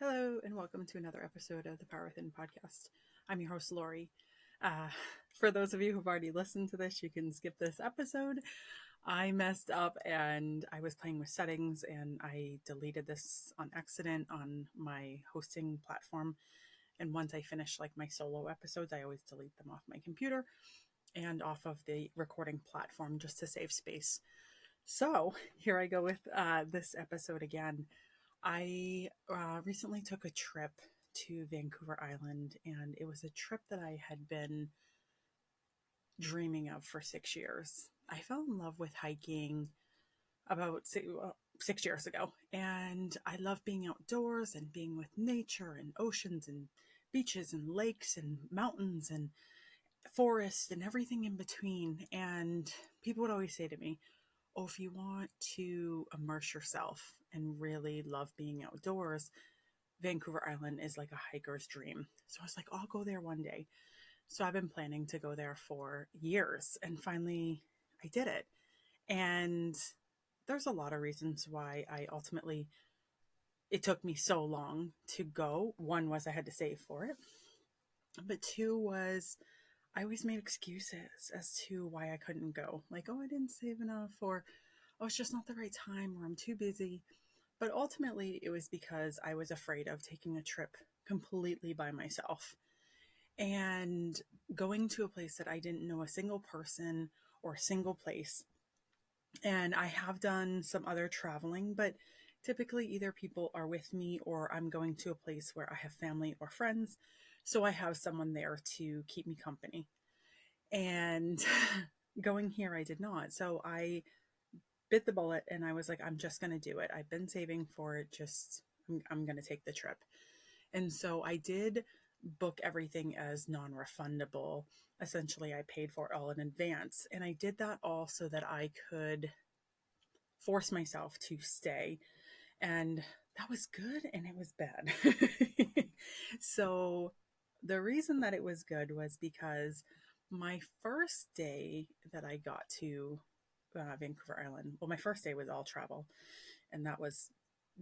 Hello, and welcome to another episode of the Power Within podcast. I'm your host, Laurie. Uh, for those of you who've already listened to this, you can skip this episode. I messed up and I was playing with settings and I deleted this on accident on my hosting platform. And once I finish like my solo episodes, I always delete them off my computer and off of the recording platform just to save space. So here I go with this episode again. I recently took a trip to Vancouver Island, and it was a trip that I had been dreaming of for 6 years. I fell in love with hiking about 6 years ago, and I love being outdoors and being with nature and oceans and beaches and lakes and mountains and forests and everything in between. And people would always say to me, "Oh, if you want to immerse yourself and really love being outdoors, Vancouver Island is like a hiker's dream." So I was like, I'll go there one day. So I've been planning to go there for years, and finally I did it. And there's a lot of reasons why it took me so long to go. One was I had to save for it, but two was I always made excuses as to why I couldn't go. Like, oh, I didn't save enough, or oh, it's just not the right time, or I'm too busy. But ultimately, it was because I was afraid of taking a trip completely by myself and going to a place that I didn't know a single person or a single place. And I have done some other traveling, but typically either people are with me or I'm going to a place where I have family or friends. So I have someone there to keep me company. And going here, I did not. So I bit the bullet and I was like, I'm just going to do it. I've been saving for it. I'm going to take the trip. And so I did book everything as non-refundable. Essentially, I paid for it all in advance. And I did that all so that I could force myself to stay. And that was good and it was bad. So the reason that it was good was because my first day that I got to Vancouver Island, well, my first day was all travel. And that was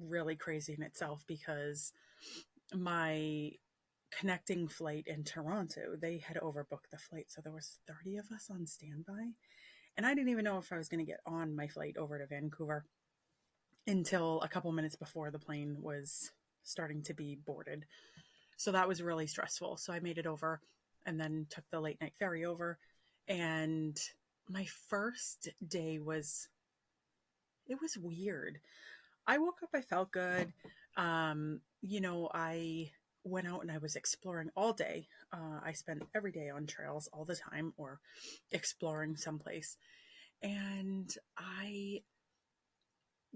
really crazy in itself because my connecting flight in Toronto, they had overbooked the flight. So there was 30 of us on standby. And I didn't even know if I was going to get on my flight over to Vancouver until a couple minutes before the plane was starting to be boarded. So that was really stressful. So I made it over and then took the late night ferry over. And my first day it was weird. I woke up, I felt good. I went out and I was exploring all day. I spent every day on trails all the time or exploring someplace. And I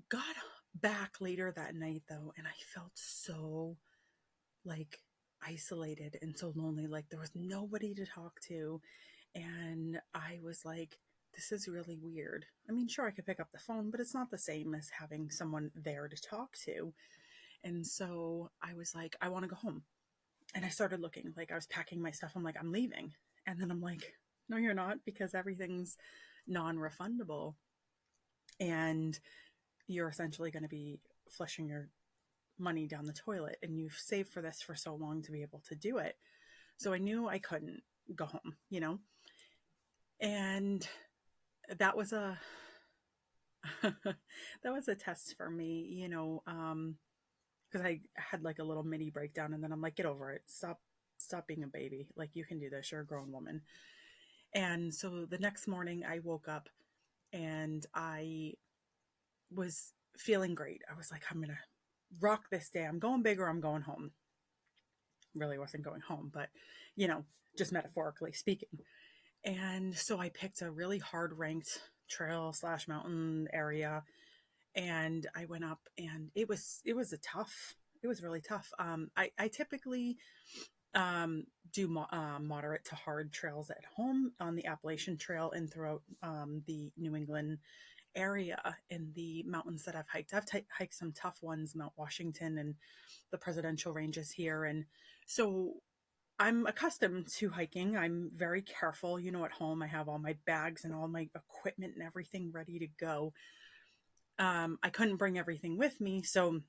got back later that night though, and I felt so like isolated and so lonely. Like there was nobody to talk to. And I was like, this is really weird. I mean, sure, I could pick up the phone, but it's not the same as having someone there to talk to. And so I was like, I want to go home. And I started looking, like I was packing my stuff. I'm like, I'm leaving. And then I'm like, no, you're not, because everything's non-refundable. And you're essentially going to be flushing your money down the toilet. And you've saved for this for so long to be able to do it. So I knew I couldn't go home. And that was a that was a test for me, because I had like a little mini breakdown and then I'm like, get over it. Stop being a baby. Like you can do this. You're a grown woman. And so the next morning I woke up and I was feeling great. I was like, I'm going to rock this day. I'm going big or I'm going home. Really wasn't going home, but you know, just metaphorically speaking. And so I picked a really hard ranked trail slash mountain area and I went up and it was really tough. I typically do moderate to hard trails at home on the Appalachian Trail and throughout the New England area in the mountains that I've hiked. I've hiked some tough ones, Mount Washington and the presidential ranges here. And so I'm accustomed to hiking. I'm very careful. At home I have all my bags and all my equipment and everything ready to go. I couldn't bring everything with me. So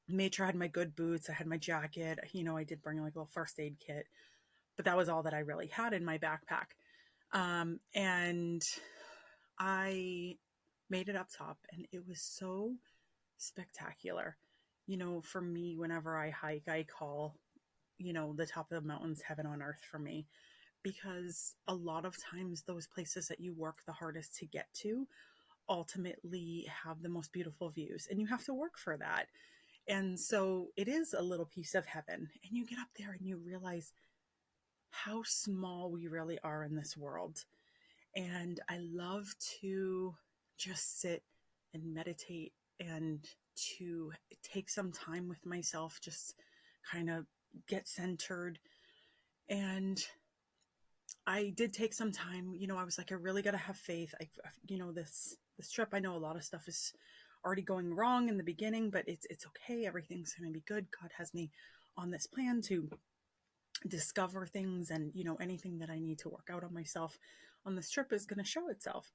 made sure I had my good boots. I had my jacket. I did bring like a little first aid kit, but that was all that I really had in my backpack. And I made it up top, and it was so spectacular. For me, whenever I hike, I call, the top of the mountains heaven on earth for me, because a lot of times those places that you work the hardest to get to ultimately have the most beautiful views, and you have to work for that. And so it is a little piece of heaven. And you get up there and you realize how small we really are in this world. And I love to just sit and meditate and to take some time with myself, just kind of get centered. And I did take some time. I was like, I really got to have faith. This trip, I know a lot of stuff is already going wrong in the beginning, but it's okay. Everything's going to be good. God has me on this plan to discover things, and anything that I need to work out on myself on this trip is going to show itself.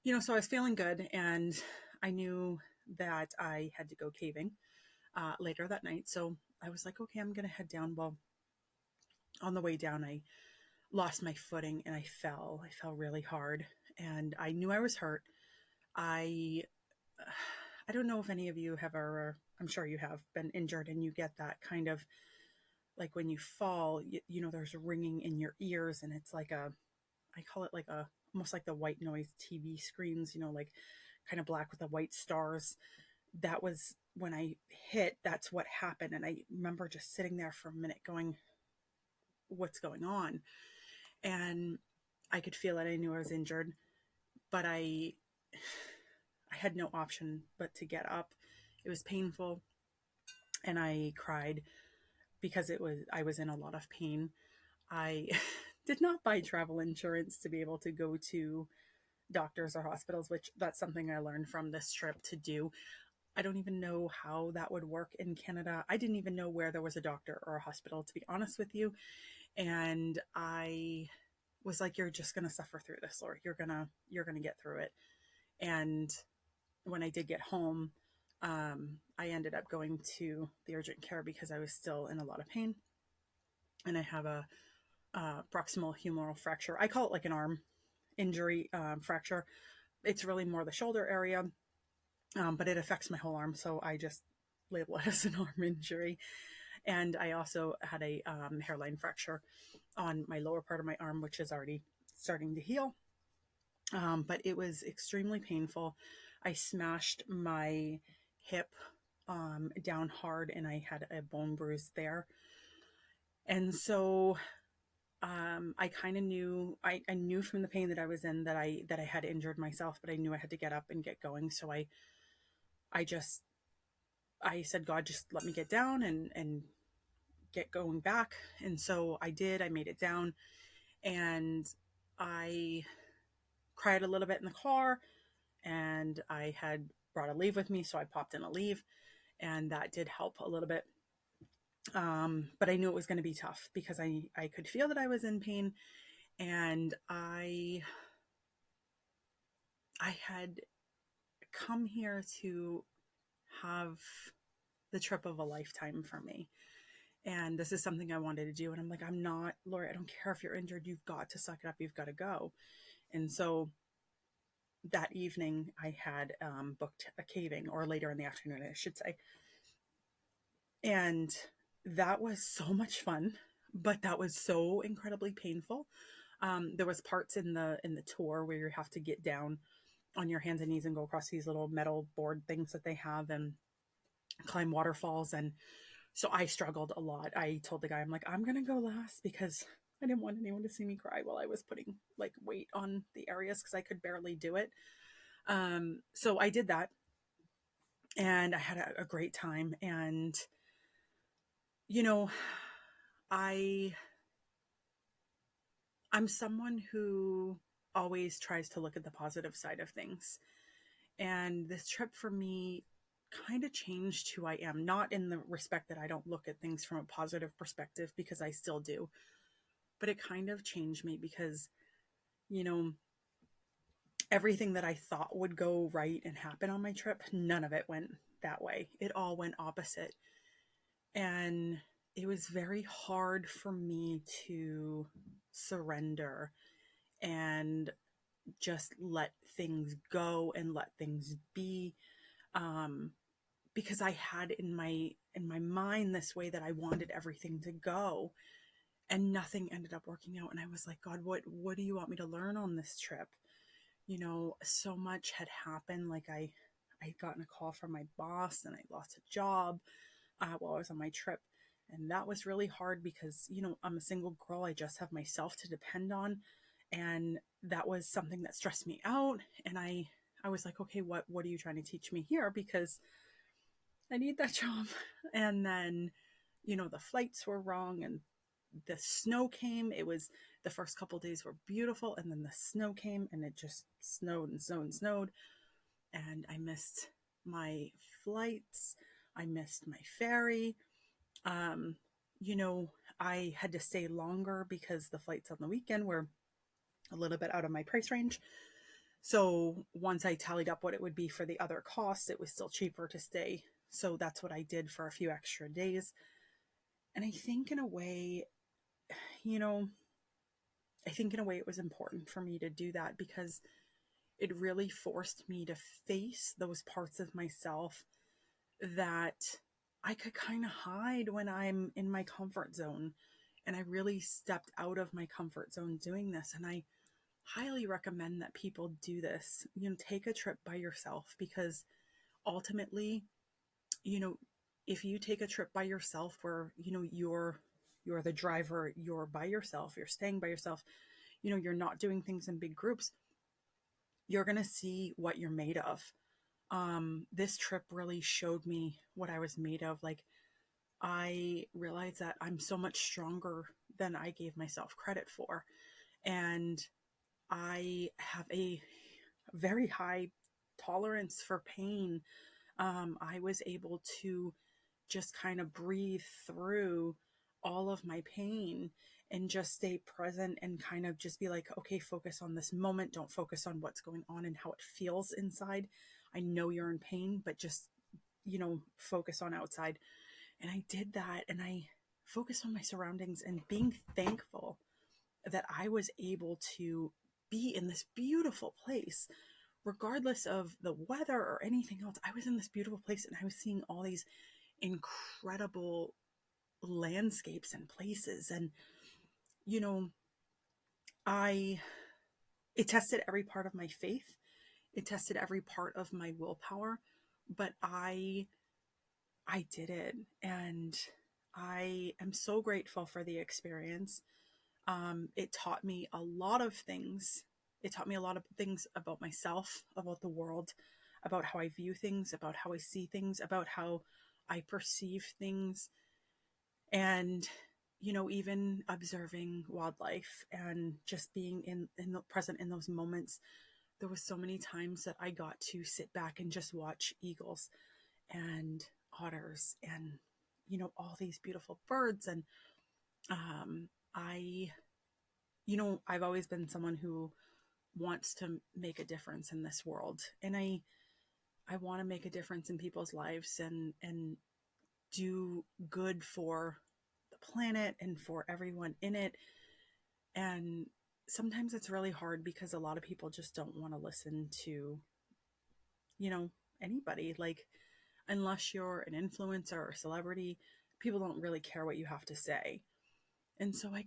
So I was feeling good, and I knew that I had to go caving later that night. So I was like, okay, I'm going to head down. Well, on the way down, I lost my footing and I fell. I fell really hard, and I knew I was hurt. I I don't know if any of you have ever, I'm sure you have been injured, and you get that kind of, like, when you fall, there's ringing in your ears, and it's like I call it like almost like the white noise TV screens, like kind of black with the white stars. That was when I hit, that's what happened. And I remember just sitting there for a minute going, what's going on? And I could feel it. I knew I was injured, but I had no option but to get up. It was painful, and I cried because I was in a lot of pain. I did not buy travel insurance to be able to go to doctors or hospitals, which that's something I learned from this trip to do. I don't even know how that would work in Canada. I didn't even know where there was a doctor or a hospital, to be honest with you. And I was like, you're just going to suffer through this, Laurie. You're going to get through it. And when I did get home, I ended up going to the urgent care because I was still in a lot of pain. And I have a proximal humeral fracture. I call it like an arm injury, fracture. It's really more the shoulder area, but it affects my whole arm. So I just label it as an arm injury. And I also had a hairline fracture on my lower part of my arm, which is already starting to heal. But it was extremely painful. I smashed my hip down hard, and I had a bone bruise there. And so I kind of knew, I knew from the pain that I was in that I had injured myself, but I knew I had to get up and get going. So I just, I said, God, just let me get down and get going back. And so I did. I made it down, and I cried a little bit in the car, and I had brought a leave with me. So I popped in a leave, and that did help a little bit. But I knew it was going to be tough because I could feel that I was in pain, and I had come here to have the trip of a lifetime for me. And this is something I wanted to do. And I'm like, I'm not, Laura, I don't care if you're injured. You've got to suck it up. You've got to go. And so that evening I had booked a caving, or later in the afternoon, I should say. And that was so much fun, but that was so incredibly painful. There was parts in the tour where you have to get down on your hands and knees and go across these little metal board things that they have and climb waterfalls. And so I struggled a lot. I told the guy, I'm like, I'm going to go last because I didn't want anyone to see me cry while I was putting like weight on the areas because I could barely do it. So I did that, and I had a great time. And, you know, I, I'm someone who always tries to look at the positive side of things. And this trip for me kind of changed who I am, not in the respect that I don't look at things from a positive perspective, because I still do, but it kind of changed me because, you know, everything that I thought would go right and happen on my trip, none of it went that way. It all went opposite. And it was very hard for me to surrender and just let things go and let things be. Um, because I had in my mind this way that I wanted everything to go, and nothing ended up working out. And I was like, God, what do you want me to learn on this trip? So much had happened. Like I'd gotten a call from my boss and I lost a job while I was on my trip. And that was really hard because, I'm a single girl. I just have myself to depend on. And that was something that stressed me out. And I was like, okay, what are you trying to teach me here? Because I need that job. And then, the flights were wrong and the snow came. It was the first couple of days were beautiful. And then the snow came and it just snowed and snowed and snowed. And I missed my flights. I missed my ferry. Um, I had to stay longer because the flights on the weekend were a little bit out of my price range. So once I tallied up what it would be for the other costs, it was still cheaper to stay. So that's what I did for a few extra days. And I think in a way, you know, it was important for me to do that because it really forced me to face those parts of myself that I could kind of hide when I'm in my comfort zone. And I really stepped out of my comfort zone doing this. And I highly recommend that people do this. Take a trip by yourself because ultimately, you know, if you take a trip by yourself where, you're the driver, you're by yourself, you're staying by yourself, you're not doing things in big groups, you're going to see what you're made of. This trip really showed me what I was made of. Like, I realized that I'm so much stronger than I gave myself credit for. And I have a very high tolerance for pain. I was able to just kind of breathe through all of my pain and just stay present and kind of just be like, okay, focus on this moment. Don't focus on what's going on and how it feels inside. I know you're in pain, but just, focus on outside. And I did that, and I focused on my surroundings and being thankful that I was able to be in this beautiful place, regardless of the weather or anything else. I was in this beautiful place and I was seeing all these incredible landscapes and places. And, you know, I, it tested every part of my faith. It tested every part of my willpower, but I did it. And I am so grateful for the experience. It taught me a lot of things. It taught me a lot of things about myself, about the world, about how I view things, about how I see things, about how I perceive things. And, even observing wildlife and just being in the present in those moments. There was so many times that I got to sit back and just watch eagles and otters and, all these beautiful birds. And I I've always been someone who wants to make a difference in this world. And I want to make a difference in people's lives and do good for the planet and for everyone in it. And sometimes it's really hard because a lot of people just don't want to listen to, anybody. Like, unless you're an influencer or a celebrity, people don't really care what you have to say. And so I've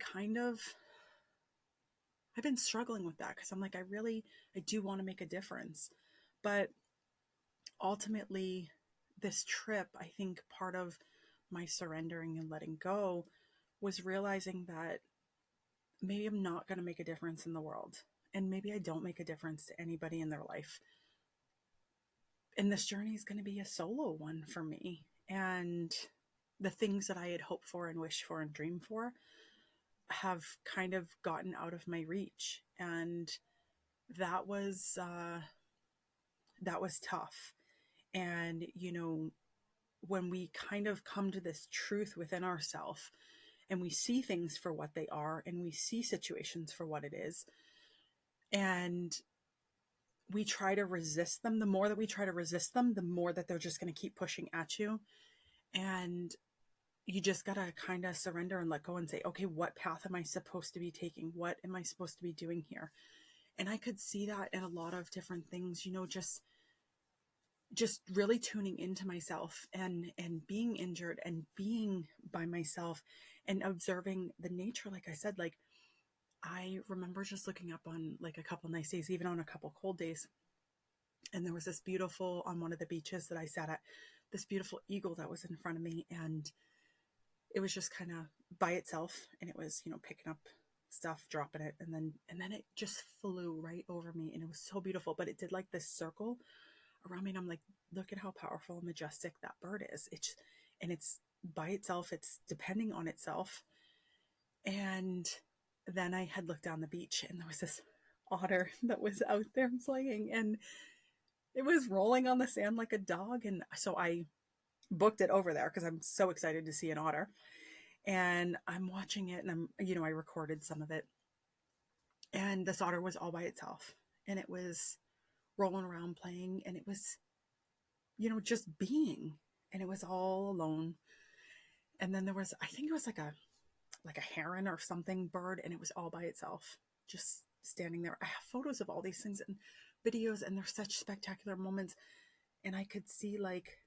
been struggling with that because I'm like, I do want to make a difference. But ultimately, this trip, I think part of my surrendering and letting go was realizing that maybe I'm not going to make a difference in the world. And maybe I don't make a difference to anybody in their life. And this journey is going to be a solo one for me. And the things that I had hoped for and wished for and dreamed for have kind of gotten out of my reach. And that was tough. And, when we kind of come to this truth within ourselves and we see things for what they are and we see situations for what it is, and we try to resist them. The more that we try to resist them, the more that they're just going to keep pushing at you. And you just got to kind of surrender and let go and say, okay, what path am I supposed to be taking? What am I supposed to be doing here? And I could see that in a lot of different things, just really tuning into myself and being injured and being by myself and observing the nature. Like I said, like I remember just looking up on like a couple nice days, even on a couple cold days, and there was this beautiful, on one of the beaches that I sat at, this beautiful eagle that was in front of me, and it was just kind of by itself, and it was, picking up stuff, dropping it, and then it just flew right over me, and it was so beautiful. But it did like this circle around me, and I'm like, look at how powerful and majestic that bird is. It's by itself, it's depending on itself. And then I had looked down the beach, and there was this otter that was out there playing, and it was rolling on the sand like a dog. And so I booked it over there because I'm so excited to see an otter. And I'm watching it, and I recorded some of it. And this otter was all by itself, and it was rolling around playing, and it was, just being, and it was all alone. And then there was, I think it was like a heron or something bird, and it was all by itself, just standing there. I have photos of all these things and videos, and they're such spectacular moments. And I could see like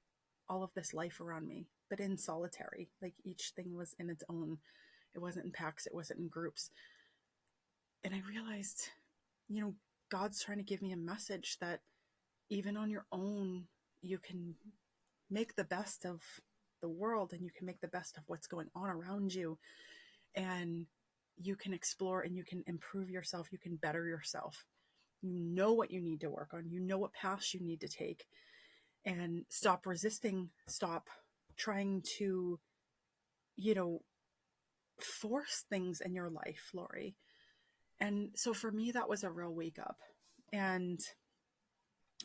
all of this life around me, but in solitary. Like each thing was in its own. It wasn't in packs, it wasn't in groups. And I realized, you know, God's trying to give me a message that even on your own, you can make the best of the world, and you can make the best of what's going on around you. And you can explore, and you can improve yourself. You can better yourself. You know what you need to work on. You know what paths you need to take, and stop resisting. Stop trying to, you know, force things in your life, Laurie. And so for me, that was a real wake up. And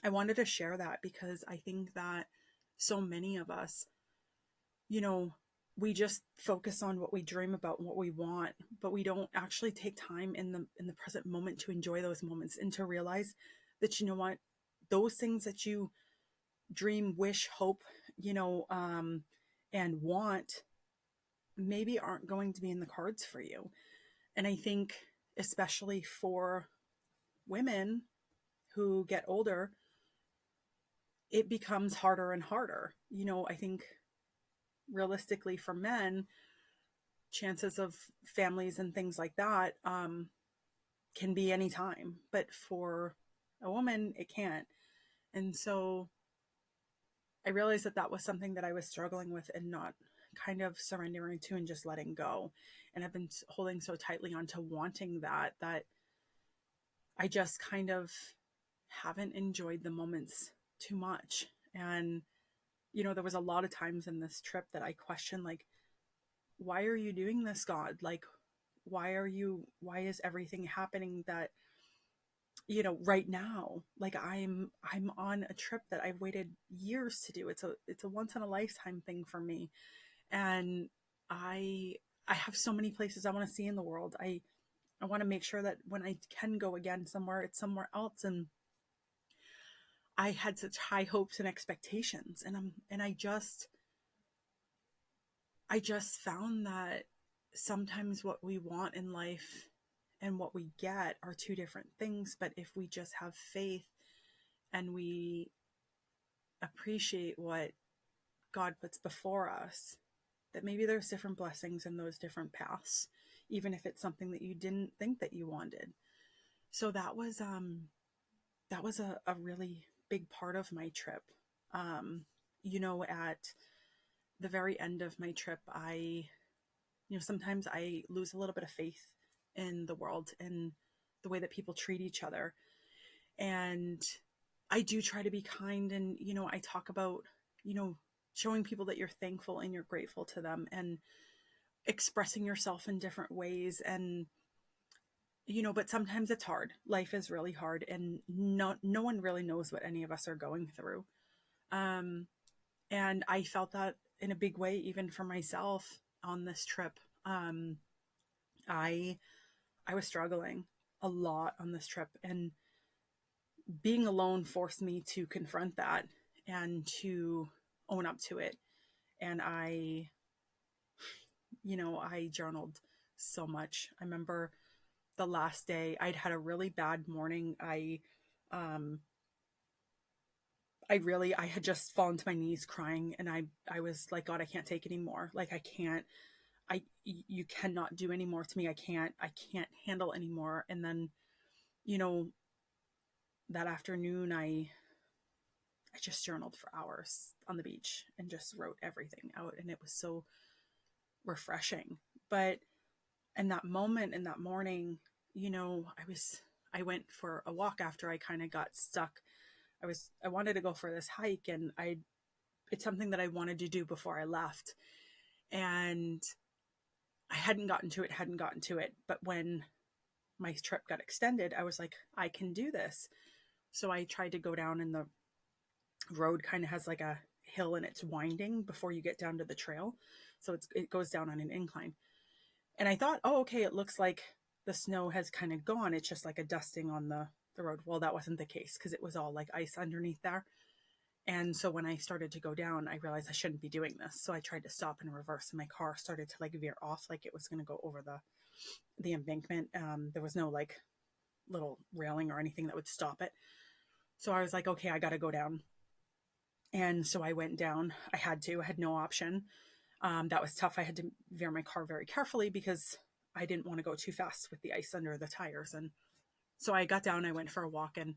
I wanted to share that because I think that so many of us, you know, we just focus on what we dream about and what we want, but we don't actually take time in the present moment to enjoy those moments and to realize that, you know what, those things that you dream, wish, hope, and want maybe aren't going to be in the cards for you. And I think especially for women who get older, it becomes harder and harder. I think realistically for men, chances of families and things like that can be any time, but for a woman, it can't. And so I realized that that was something that I was struggling with and not kind of surrendering to and just letting go. And I've been holding so tightly onto wanting that I just kind of haven't enjoyed the moments too much. And, there was a lot of times in this trip that I questioned, like, why are you doing this, God? Like, why is everything happening that, right now? Like I'm on a trip that I've waited years to do. It's a once in a lifetime thing for me. And I I have so many places I want to see in the world. I want to make sure that when I can go again somewhere, it's somewhere else. And I had such high hopes and expectations. And I just found that sometimes what we want in life and what we get are two different things. But if we just have faith and we appreciate what God puts before us, that maybe there's different blessings in those different paths, even if it's something that you didn't think that you wanted. So that was a really big part of my trip. At the very end of my trip, sometimes I lose a little bit of faith in the world and the way that people treat each other. And I do try to be kind. And, I talk about, showing people that you're thankful and you're grateful to them and expressing yourself in different ways. And, but sometimes it's hard. Life is really hard, and no one really knows what any of us are going through. And I felt that in a big way, even for myself on this trip. I was struggling a lot on this trip, and being alone forced me to confront that and to own up to it. And I journaled so much. I remember the last day I'd had a really bad morning. Um, I had just fallen to my knees crying, and I was like, God, I can't take anymore. Like, I can't, you cannot do any more to me. I can't handle anymore. And then, you know, that afternoon, I just journaled for hours on the beach and just wrote everything out. And it was so refreshing. But in that moment, in that morning, I went for a walk after I kind of got stuck. I wanted to go for this hike, and it's something that I wanted to do before I left. And I hadn't gotten to it. But when my trip got extended, I was like, I can do this. So I tried to go down, and the road kind of has like a hill and it's winding before you get down to the trail. So it goes down on an incline. And I thought, oh, okay, it looks like the snow has kind of gone. It's just like a dusting on the road. Well, that wasn't the case because it was all like ice underneath there. And so when I started to go down, I realized I shouldn't be doing this. So I tried to stop and reverse, and my car started to like veer off, like it was going to go over the embankment. There was no like little railing or anything that would stop it. So I was like, okay, I got to go down. And so I went down. I had no option. That was tough. I had to veer my car very carefully because I didn't want to go too fast with the ice under the tires. And so I got down, I went for a walk, and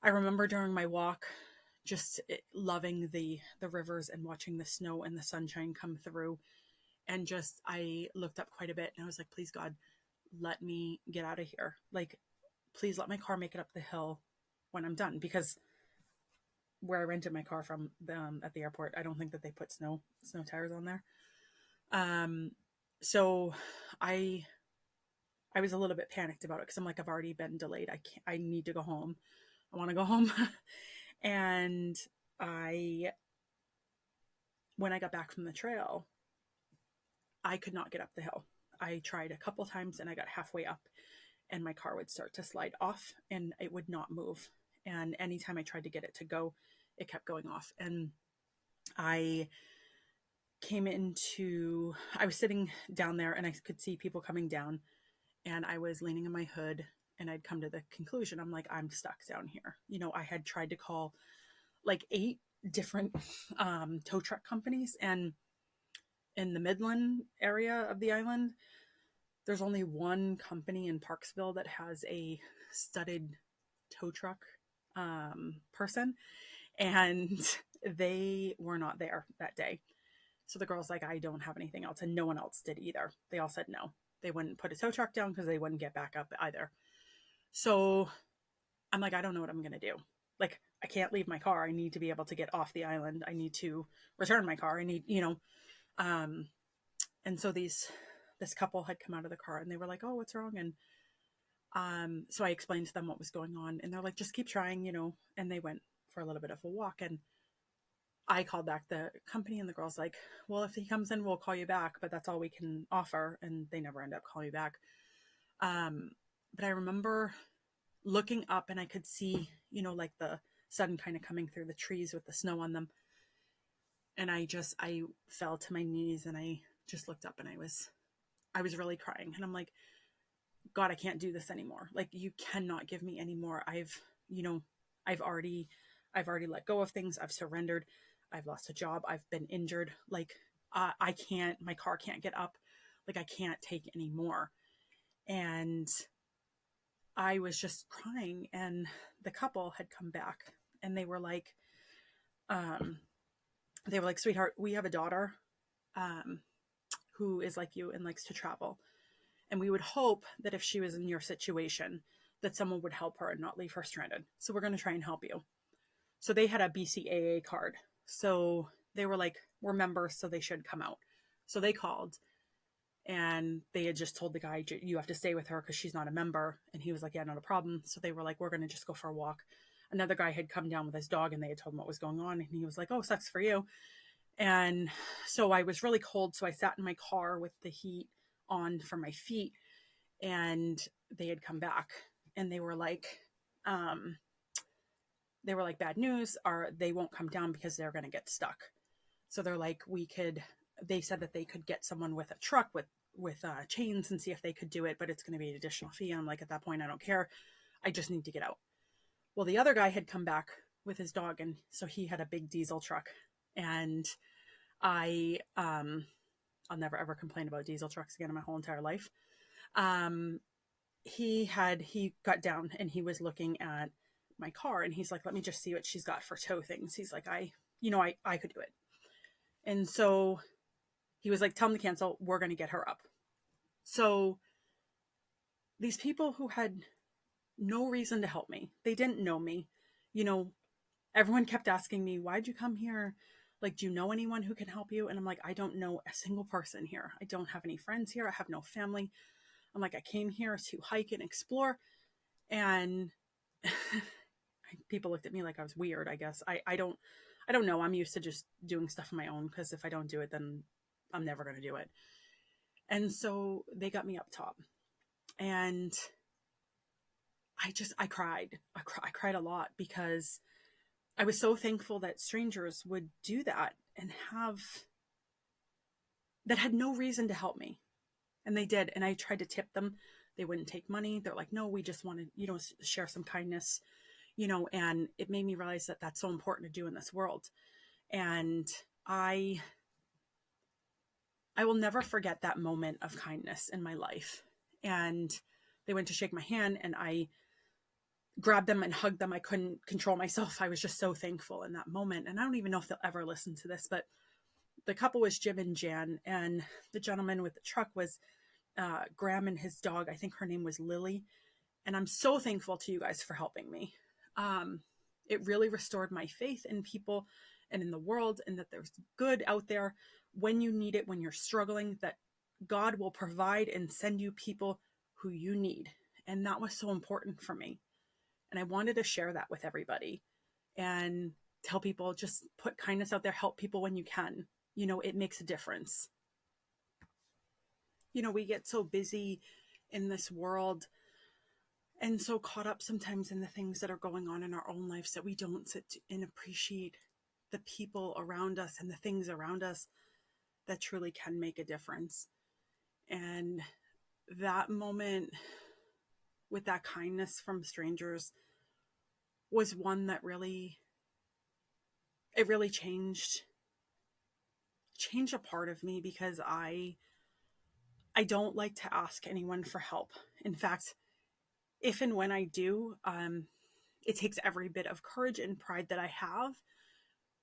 I remember during my walk just loving the rivers and watching the snow and the sunshine come through. And just, I looked up quite a bit, and I was like, please God, let me get out of here. Like, please let my car make it up the hill when I'm done, because where I rented my car from at the airport, I don't think that they put snow tires on there. So I was a little bit panicked about it because I'm like, I've already been delayed. I need to go home. I want to go home. And when I got back from the trail, I could not get up the hill. I tried a couple times, and I got halfway up, and my car would start to slide off, and it would not move. And anytime I tried to get it to go, it kept going off. And I was sitting down there, and I could see people coming down, and I was leaning in my hood, and I'd come to the conclusion, I'm like, I'm stuck down here. I had tried to call like 8 different tow truck companies, and in the Midland area of the island, there's only one company in Parksville that has a studded tow truck person, and they were not there that day. So the girl's like, I don't have anything else. And no one else did either. They all said no. They wouldn't put a tow truck down because they wouldn't get back up either. So I'm like, I don't know what I'm going to do. Like, I can't leave my car. I need to be able to get off the island. I need to return my car. I need, and so this couple had come out of the car, and they were like, oh, what's wrong? And so I explained to them what was going on, and they're like, just keep trying, and they went for a little bit of a walk. And I called back the company, and the girl's like, well, if he comes in, we'll call you back, but that's all we can offer. And they never end up calling me back. But I remember looking up, and I could see, like the sun kind of coming through the trees with the snow on them. And I fell to my knees, and I just looked up, and I was really crying. And I'm like, God, I can't do this anymore. Like, you cannot give me any more. I've already let go of things. I've surrendered. I've lost a job. I've been injured. Like, my car can't get up. Like, I can't take any more. And I was just crying, and the couple had come back, and they were like, sweetheart, we have a daughter, who is like you and likes to travel. And we would hope that if she was in your situation, that someone would help her and not leave her stranded. So we're going to try and help you. So they had a BCAA card. So they were like, we're members, so they should come out. So they called, and they had just told the guy, you have to stay with her because she's not a member. And he was like, yeah, not a problem. So they were like, we're going to just go for a walk. Another guy had come down with his dog, and they had told him what was going on. And he was like, oh, sucks for you. And so I was really cold. So I sat in my car with the heat on for my feet, and they had come back, and they were like, they were like, bad news, or they won't come down because they're going to get stuck. So they're like, they said that they could get someone with a truck with chains and see if they could do it, but it's going to be an additional fee. And I'm like, at that point, I don't care. I just need to get out. Well, the other guy had come back with his dog, and so he had a big diesel truck. And I'll never ever complain about diesel trucks again in my whole entire life. He got down and he was looking at my car, and he's like, let me just see what she's got for tow things. He's like, I could do it. And so he was like, tell him to cancel. We're going to get her up. So these people who had no reason to help me, they didn't know me. Everyone kept asking me, why'd you come here? Like, do you know anyone who can help you? And I'm like, I don't know a single person here. I don't have any friends here. I have no family. I'm like, I came here to hike and explore. And people looked at me like I was weird, I guess. I don't know. I'm used to just doing stuff on my own, because if I don't do it, then I'm never going to do it. And so they got me up top, and I cried. I cried a lot, because I was so thankful that strangers would do that and that had no reason to help me. And they did. And I tried to tip them. They wouldn't take money. They're like, no, we just want to, share some kindness, and it made me realize that that's so important to do in this world. And I will never forget that moment of kindness in my life. And they went to shake my hand, and I grabbed them and hugged them. I couldn't control myself. I was just so thankful in that moment. And I don't even know if they'll ever listen to this, but the couple was Jim and Jan, and the gentleman with the truck was Graham and his dog. I think her name was Lily. And I'm so thankful to you guys for helping me. It really restored my faith in people and in the world, and that there's good out there when you need it, when you're struggling, that God will provide and send you people who you need. And that was so important for me. And I wanted to share that with everybody and tell people, just put kindness out there, help people when you can. It makes a difference. We get so busy in this world and so caught up sometimes in the things that are going on in our own lives that we don't sit and appreciate the people around us and the things around us that truly can make a difference. And that moment with that kindness from strangers was one that really changed a part of me, because I don't like to ask anyone for help. In fact, if and when I do, it takes every bit of courage and pride that I have,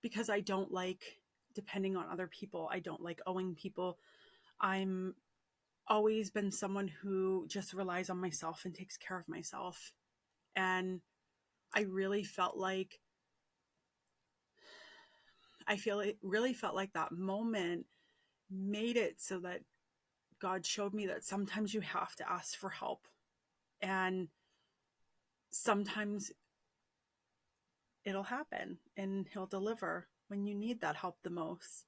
because I don't like depending on other people. I don't like owing people. I'm always been someone who just relies on myself and takes care of myself. And I really felt like that moment made it so that God showed me that sometimes you have to ask for help, and sometimes it'll happen and he'll deliver when you need that help the most.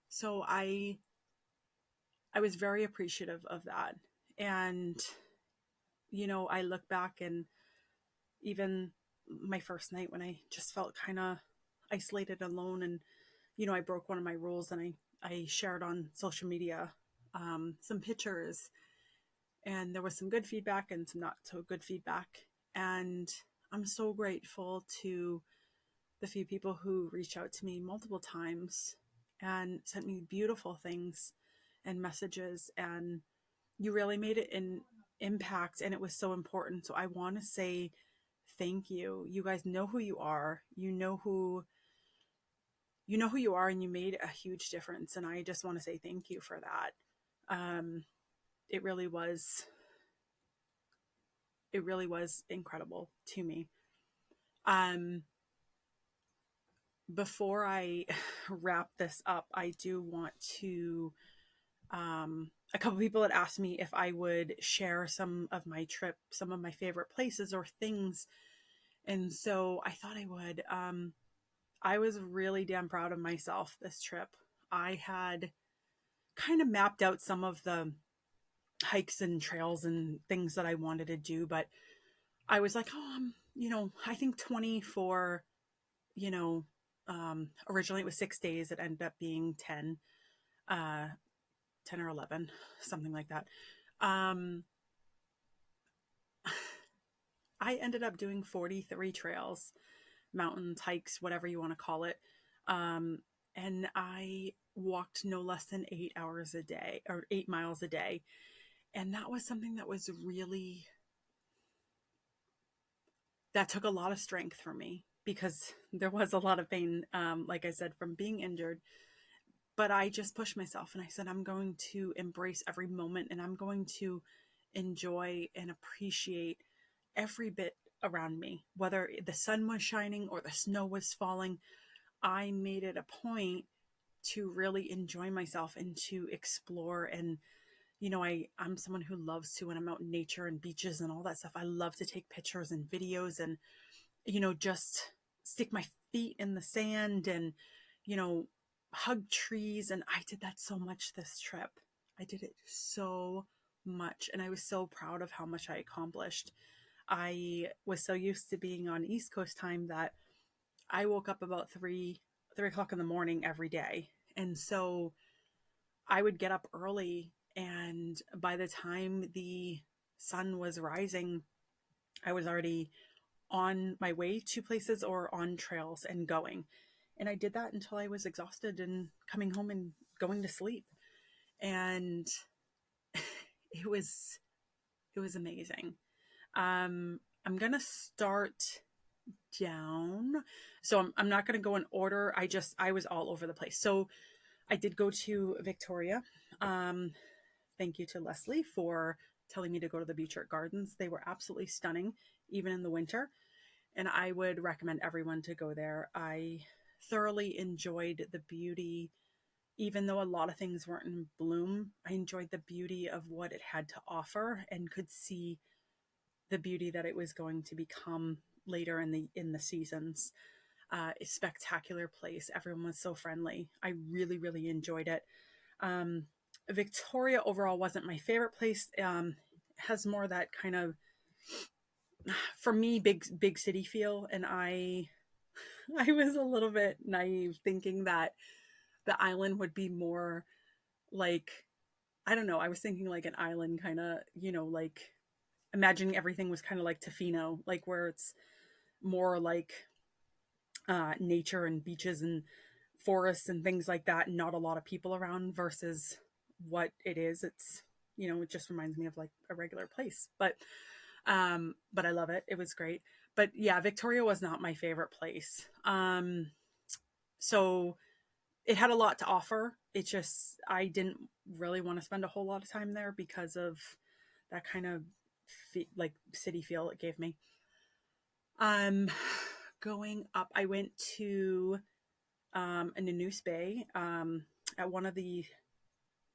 So I was very appreciative of that. And, I look back, and even my first night when I just felt kind of isolated, alone, and, I broke one of my rules, and I shared on social media some pictures, and there was some good feedback and some not so good feedback. And I'm so grateful to the few people who reached out to me multiple times and sent me beautiful things and messages. And you really made it an impact, and it was so important. So I want to say thank you. You guys know who you are. You know who you are, and you made a huge difference. And I just want to say thank you for that. It really was incredible to me. Before I wrap this up, I do want to, a couple people had asked me if I would share some of my trip, some of my favorite places or things. And so I thought I would. I was really damn proud of myself this trip. I had kind of mapped out some of the hikes and trails and things that I wanted to do, but I was like, I think 24 you know, originally it was 6 days. It ended up being 10, uh, 10 or 11, something like that. Um, I ended up doing 43 trails, mountains, hikes, whatever you want to call it. Um, and I walked no less than 8 hours a day or 8 miles a day. And that was something that was really, that took a lot of strength for me because there was a lot of pain, like I said, from being injured. But I just pushed myself and I said, I'm going to embrace every moment and I'm going to enjoy and appreciate every bit around me, whether the sun was shining or the snow was falling. I made it a point to really enjoy myself and to explore. And, I'm someone who loves to, when I'm out in nature and beaches and all that stuff, I love to take pictures and videos and, just stick my feet in the sand and, you know, hug trees. And I did that so much this trip. I did it so much. And I was so proud of how much I accomplished. I was so used to being on East Coast time that I woke up about 3 o'clock in the morning every day. And so I would get up early, and by the time the sun was rising, I was already on my way to places or on trails and going. And I did that until I was exhausted and coming home and going to sleep. And it was it was amazing. I'm gonna start down. So I'm not gonna go in order. I was all over the place. So I did go to Victoria. Um, Thank you to Leslie for telling me to go to the Beach Art Gardens. They were absolutely stunning, even in the winter. And I would recommend everyone to go there. I thoroughly enjoyed the beauty, even though a lot of things weren't in bloom. I enjoyed the beauty of what it had to offer and could see the beauty that it was going to become later in the seasons. A spectacular place. Everyone was so friendly. I really, really enjoyed it. Um, Victoria overall wasn't my favorite place. Has more that kind of, for me, big city feel, and I was a little bit naive thinking that the island would be more like, I don't know. I was thinking like an island kind of, like imagining everything was kind of like Tofino, like where it's more like nature and beaches and forests and things like that, and not a lot of people around versus what it is. It's, it just reminds me of like a regular place. But I love it. It was great. But yeah, Victoria was not my favorite place. So it had a lot to offer. It just, I didn't really want to spend a whole lot of time there because of that kind of like city feel it gave me. Um, Going up, I went to Nanoose Bay at one of the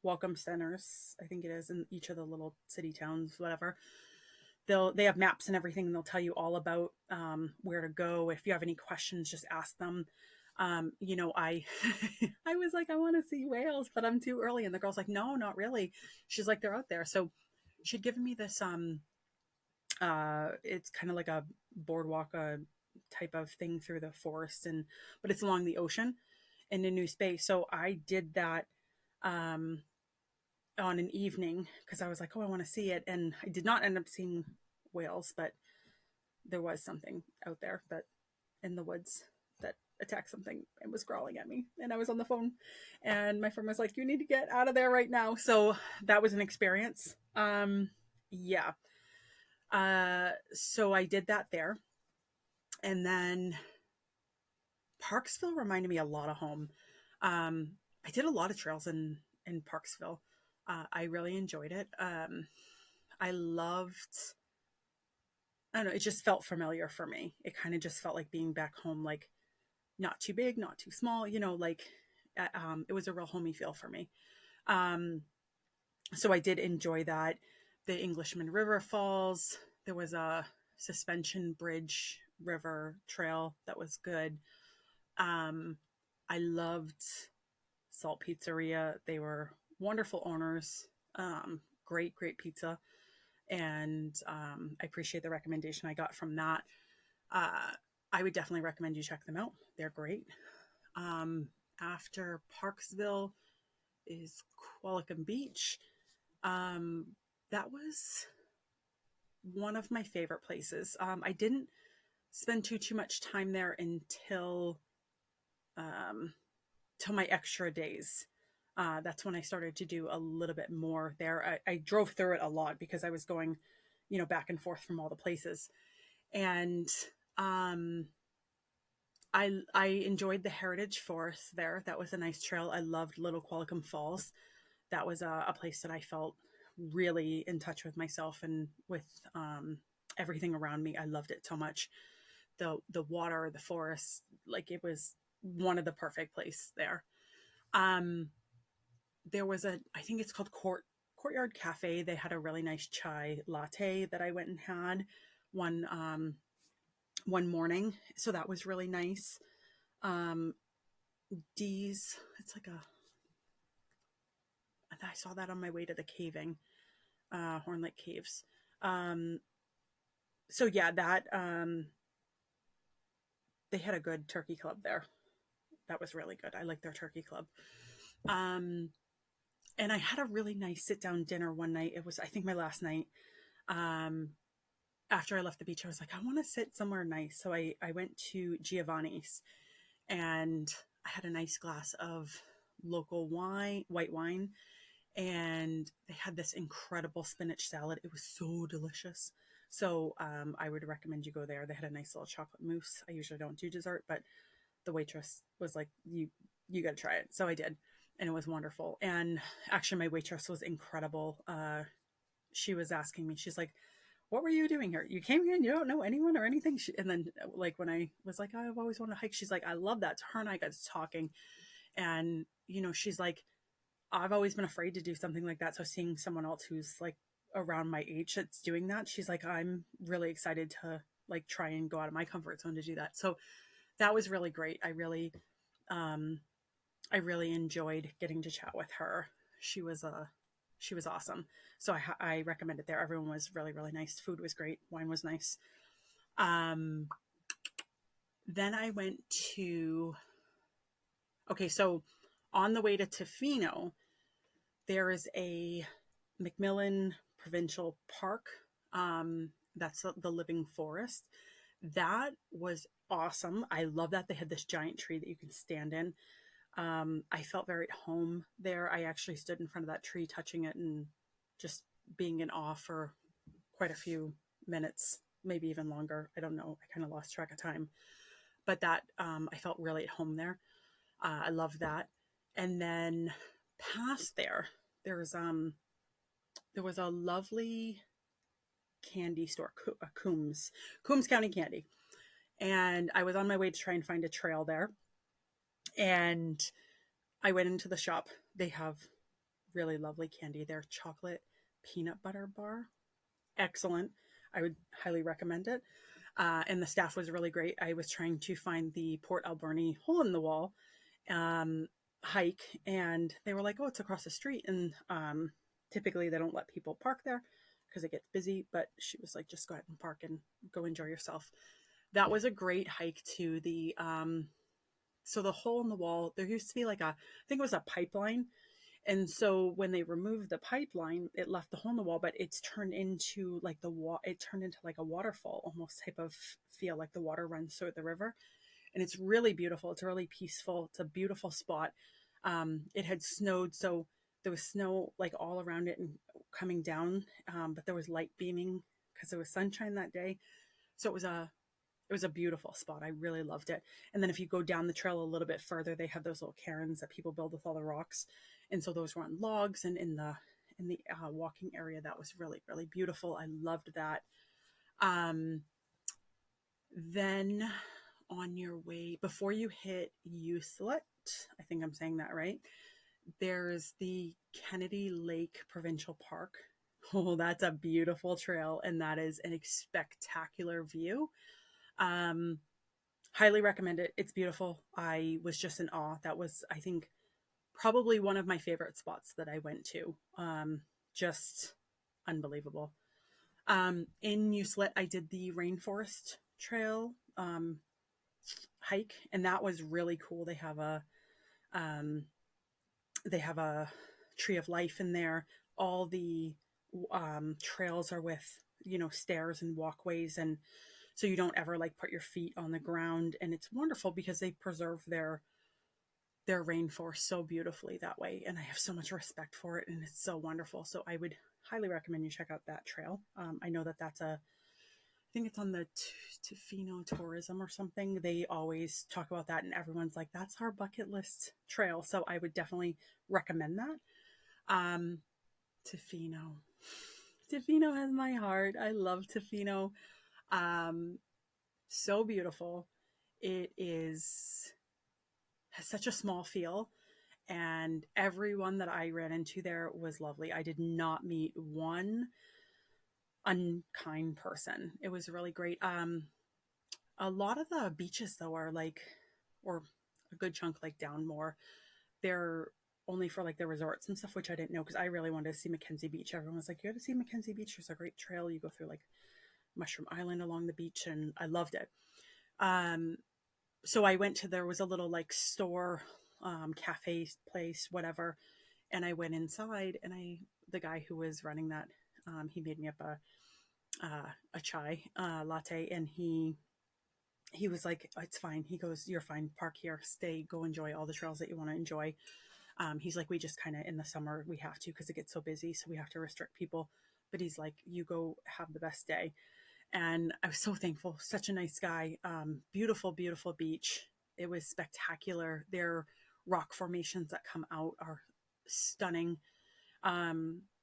welcome centers. I think it is in each of the little city towns, whatever. They have maps and everything, and they'll tell you all about where to go. If you have any questions, just ask them. I I was like, I want to see whales, but I'm too early. And the girl's like, no, not really. She's like, they're out there. So she'd given me this it's kind of like a boardwalk type of thing through the forest, but it's along the ocean in a new space. So I did that um on an evening because I was like, oh, I want to see it. And I did not end up seeing whales, but there was something out there that in the woods that attacked something and was growling at me. And I was on the phone and my friend was like, you need to get out of there right now. So that was an experience. Yeah. So I did that there. And then Parksville reminded me a lot of home. I did a lot of trails in Parksville. I really enjoyed it. I loved, I don't know, it just felt familiar for me. It kind of just felt like being back home, like not too big, not too small, like it was a real homey feel for me. Um, so I did enjoy that. The Englishman River Falls, there was a suspension bridge river trail that was good. Um, I loved Salt Pizzeria. They were wonderful owners. Great pizza. And I appreciate the recommendation I got from that. Uh, I would definitely recommend you check them out. They're great. Um, After Parksville is Qualicum Beach. Um, that was one of my favorite places. I didn't spend too much time there um, till my extra days. That's when I started to do a little bit more there. I drove through it a lot because I was going, back and forth from all the places. And um, I enjoyed the Heritage Forest there. That was a nice trail. I loved Little Qualicum Falls. That was a place that I felt really in touch with myself and with everything around me. I loved it so much. The water, the forest, like it was one of the perfect place there. Um, there was I think it's called Courtyard Cafe. They had a really nice chai latte that I went and had one one morning, so that was really nice. Um, D's, it's like a I saw that on my way to the caving, Horn Lake Caves. Um, so yeah, that they had a good turkey club there. That was really good. I like their turkey club. Um, and I had a really nice sit down dinner one night. It was, I think, my last night. Um, After I left the beach, I was like, I want to sit somewhere nice. So I went to Giovanni's and I had a nice glass of local wine, white wine, and they had this incredible spinach salad. It was so delicious. So I would recommend you go there. They had a nice little chocolate mousse. I usually don't do dessert, but the waitress was like, you got to try it. So I did, and it was wonderful. And actually, my waitress was incredible. She was asking me, she's like, what were you doing here? You came here and you don't know anyone or anything? And then, like, when I was like, oh, I've always wanted to hike, she's like, I love that. So her and I got talking, and she's like, I've always been afraid to do something like that. So seeing someone else who's like around my age that's doing that, she's like, I'm really excited to like try and go out of my comfort zone to do that. So that was really great. Um, I really enjoyed getting to chat with her. She was she was awesome. So I recommend it there. Everyone was really, really nice. Food was great. Wine was nice. Um, then I went to, okay, so on the way to Tofino, there is a McMillan Provincial Park. That's the Living Forest. That was awesome. I love that they had this giant tree that you can stand in. I felt very at home there. I actually stood in front of that tree, touching it and just being in awe for quite a few minutes, maybe even longer. I don't know. I kind of lost track of time, but that I felt really at home there. I love that. And then past there was a lovely candy store, Coombs County Candy, and I was on my way to try and find a trail there, and I went into the shop. They have really lovely candy. Their chocolate peanut butter bar, excellent. I would highly recommend it. And the staff was really great. I was trying to find the Port Alberni hole in the wall um, hike, and they were like, "Oh, it's across the street." And typically, they don't let people park there because it gets busy. But she was like, "Just go ahead and park and go enjoy yourself." That was a great hike to the so the hole in the wall. There used to be like I think it was a pipeline, and so when they removed the pipeline, it left the hole in the wall, but it's turned into like it turned into like a waterfall almost type of feel, like the water runs through the river. And it's really beautiful. It's really peaceful. It's a beautiful spot. It had snowed, so there was snow like all around it and coming down, but there was light beaming because there was sunshine that day. So it was a beautiful spot. I really loved it. And then if you go down the trail a little bit further, they have those little cairns that people build with all the rocks, and so those were on logs and in the walking area. That was really, really beautiful. I loved that. Um, then on your way, before you hit Uslet, I think I'm saying that right, there's the Kennedy Lake Provincial Park. Oh, that's a beautiful trail, and that is a spectacular view. Um, Highly recommend it. It's beautiful. I was just in awe. That was, I think, probably one of my favorite spots that I went to. Just unbelievable. In Uslet, I did the Rainforest Trail. hike, and that was really cool. Um, they have a tree of life in there. All the trails are with, stairs and walkways, and so you don't ever like put your feet on the ground. And it's wonderful because they preserve their rainforest so beautifully that way. And I have so much respect for it, and it's so wonderful. So I would highly recommend you check out that trail. I know that I think it's on the Tofino Tourism or something. They always talk about that, and everyone's like, that's our bucket list trail. So I would definitely recommend that. Um, Tofino. Tofino has my heart. I love Tofino. Um, so beautiful. It is has such a small feel, and everyone that I ran into there was lovely. I did not meet one unkind person. It was really great. A lot of the beaches though are like, or a good chunk like down more, they're only for like the resorts and stuff, which I didn't know because I really wanted to see Mackenzie Beach. Everyone was like, you got to see Mackenzie Beach. There's a great trail. You go through like Mushroom Island along the beach, and I loved it. Um, so I went to, there was a little like store, cafe place, whatever, and I went inside, and the guy who was running that, he made me up a chai latte, and he was like, it's fine. He goes, you're fine. Park here, stay, go enjoy all the trails that you want to enjoy. He's like, we just kind of in the summer we have to because it gets so busy, so we have to restrict people. But he's like, you go have the best day. And I was so thankful. Such a nice guy. Beautiful, beautiful beach. It was spectacular. Their rock formations that come out are stunning.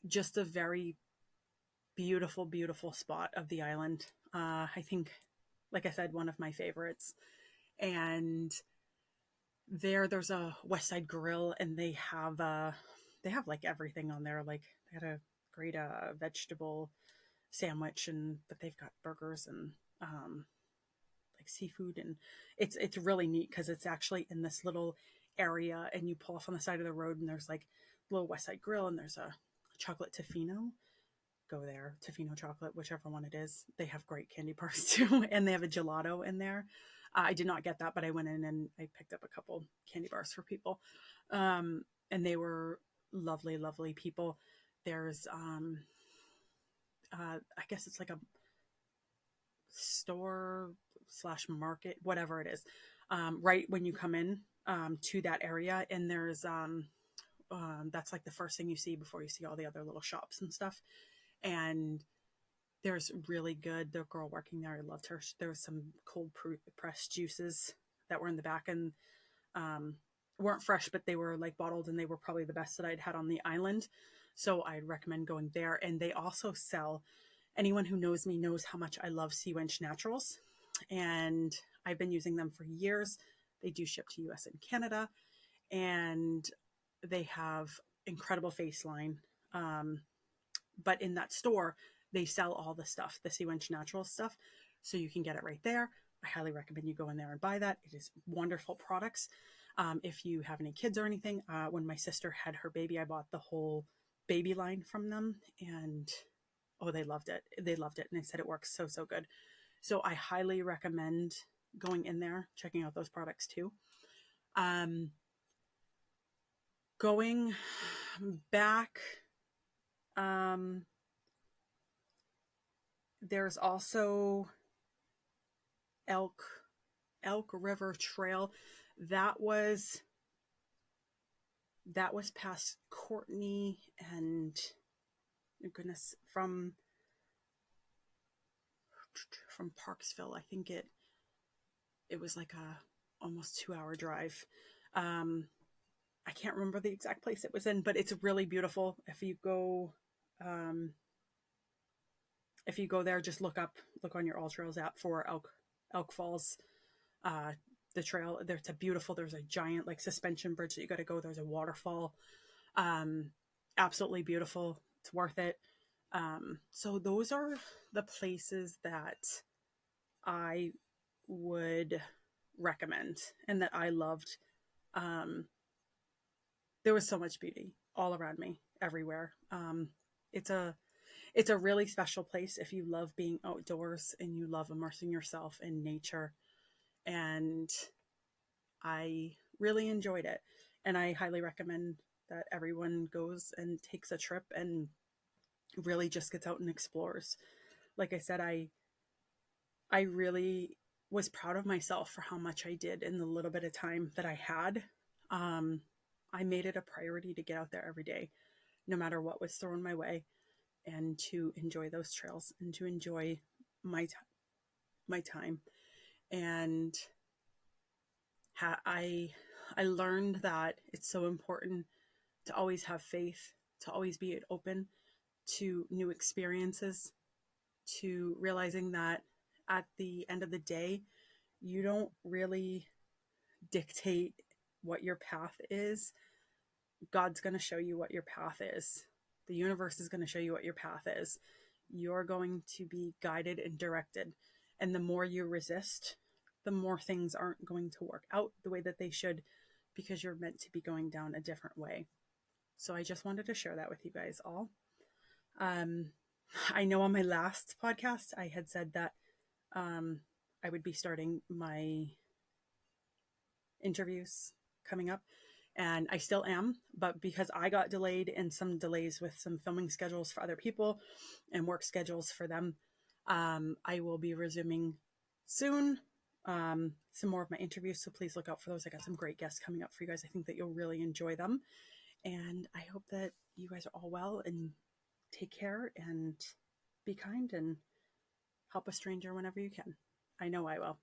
Just a very beautiful, beautiful spot of the island. I think, like I said, one of my favorites. And there's a West Side Grill, and they have like everything on there. Like they had a great vegetable sandwich, and but they've got burgers and like seafood, and it's really neat because it's actually in this little area, and you pull off on the side of the road, and there's like little West Side Grill, and there's a chocolate Tofino. Go there, Tofino chocolate, whichever one it is. They have great candy bars too, and they have a gelato in there. I did not get that, but I went in and I picked up a couple candy bars for people, and they were lovely, lovely people. There's I guess it's like a store slash market, whatever it is, right when you come in to that area, and there's that's like the first thing you see before you see all the other little shops and stuff. And there's really good, the girl working there, I loved her. There was some cold pressed juices that were in the back, and weren't fresh, but they were like bottled, and they were probably the best that I'd had on the island. So I'd recommend going there. And they also sell, anyone who knows me knows how much I love Sea Wench Naturals, and I've been using them for years. They do ship to US and Canada, and they have incredible face line. But in that store, they sell all the stuff, the Sea Wench Natural stuff. So you can get it right there. I highly recommend you go in there and buy that. It is wonderful products. If you have any kids or anything, when my sister had her baby, I bought the whole baby line from them, and oh, they loved it. They loved it. And they said it works so, so good. So I highly recommend going in there, checking out those products too. Going back, there's also Elk River Trail. That was past Courtney and, oh goodness, from Parksville. I think it was like a almost 2 hour drive. I can't remember the exact place it was in, but it's really beautiful. If you go there, just look on your All Trails app for Elk Falls, the trail. There's there's a giant like suspension bridge that you got to go. There's a waterfall, absolutely beautiful. It's worth it. So those are the places that I would recommend and that I loved. There was so much beauty all around me, everywhere. It's a really special place if you love being outdoors and you love immersing yourself in nature. and I really enjoyed it. And I highly recommend that everyone goes and takes a trip and really just gets out and explores. Like I said, I really was proud of myself for how much I did in the little bit of time that I had. Um, I made it a priority to get out there every day, no matter what was thrown my way, and to enjoy those trails and to enjoy my my time. And I learned that it's so important to always have faith, to always be open to new experiences, to realizing that at the end of the day, you don't really dictate what your path is. God's going to show you what your path is. The universe is going to show you what your path is. You're going to be guided and directed. And the more you resist, the more things aren't going to work out the way that they should, because you're meant to be going down a different way. So I just wanted to share that with you guys all. Um, I know on my last podcast, I had said that I would be starting my interviews coming up, and I still am, but because I got delayed and some delays with some filming schedules for other people and work schedules for them, I will be resuming soon some more of my interviews, so please look out for those. I got some great guests coming up for you guys. I think that you'll really enjoy them, and I hope that you guys are all well and take care and be kind and help a stranger whenever you can. I know I will.